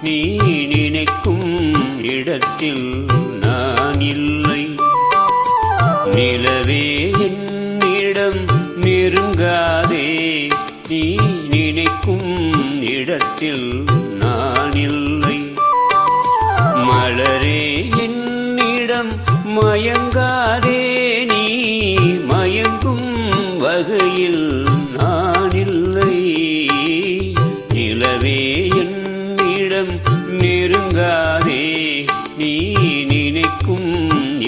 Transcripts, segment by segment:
நீ நினைக்கும் இடத்தில் நான் இல்லை. நிலவே என்னிடம் நெருங்காதே, நீ நினைக்கும் இடத்தில் நான் இல்லை. மலரே என்னிடம் மயங்காதே, நீ மயங்கும் வகையில் நான் இல்லை. நிலவே என்னிடம் நெருங்காதே, நீ நினைக்கும்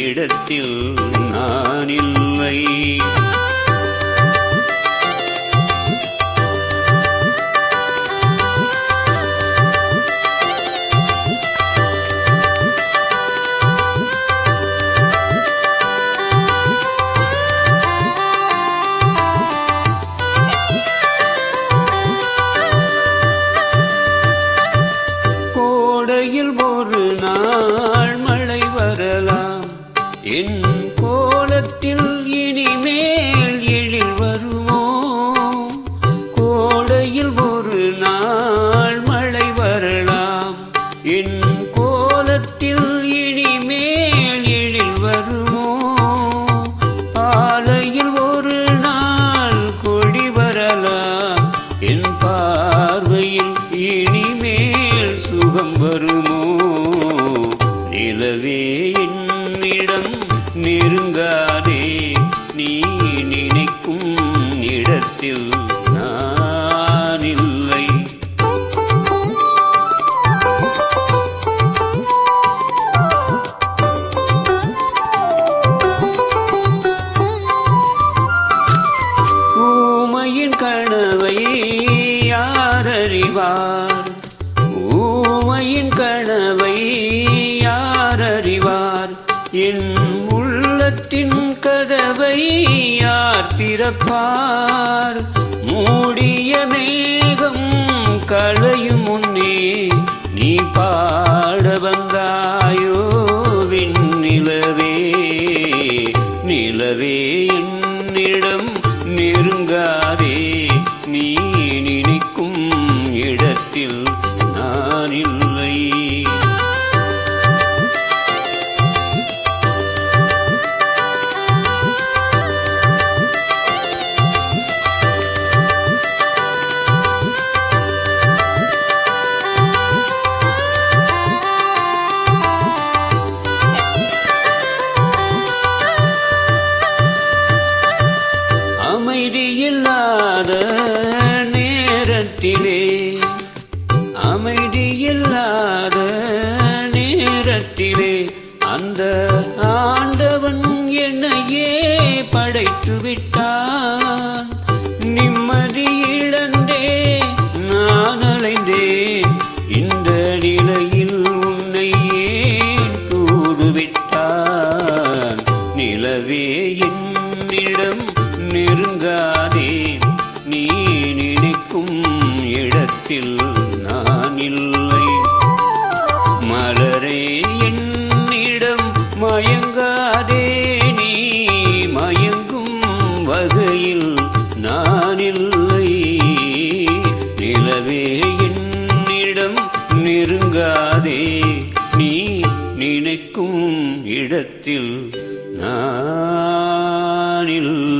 இடத்தில் நான் இல்லை. கோடையில் ஒரு நாள் மழை வரலாம், என் கோலத்தில் இனிமேல் எழில் வருமோ? கோடையில் ஒரு நாள் மழை வரலாம், என் கோலத்தில் இனிமேல் எழில் வருமோ? ஆலையில் ஒரு நாள் கொடி வரலாம், என் பார்வையில் இனிமேல் சுகம் வருமோ? நிலவே என்னிடம் நெருங்காதே, நீ நினைக்கும் இடத்தில் நான் இல்லை. ஊமையின் கனவை யார் அறிவார்? ஊமையின் கனவை யார் அறிவார்? என் உள்ளத்தின் கதவை யார் திறப்பார்? மூடிய மேகம் களையும் முன்னே நீ பாட வந்தாயோ விண்ணிலவே. நிலவே என்னிடம் நெருங்காதே, நீ நினைக்கும் இடத்தில் நான் இல்லை. அமைதியில்லாத நேரத்திலே, அமைதியில்லாத நேரத்திலே அந்த ஆண்டவன் என்னையே படைத்து விட்டான். நிம்மதி இழந்தே நான் அலைந்தேன், இந்த நிலையில் உன்னை ஏன் தூதுவிட்டான்? நிலவே என்னிடம் நெருங்காதே, நீ நினைக்கும் இடத்தில் நான் இல்லை. மலரே என்னிடம் மயங்காதே, நீ மயங்கும் வகையில் நான் இல்லை. நிலவே என்னிடம் நெருங்காதே, நீ நினைக்கும் இடத்தில் நான் இல்லை.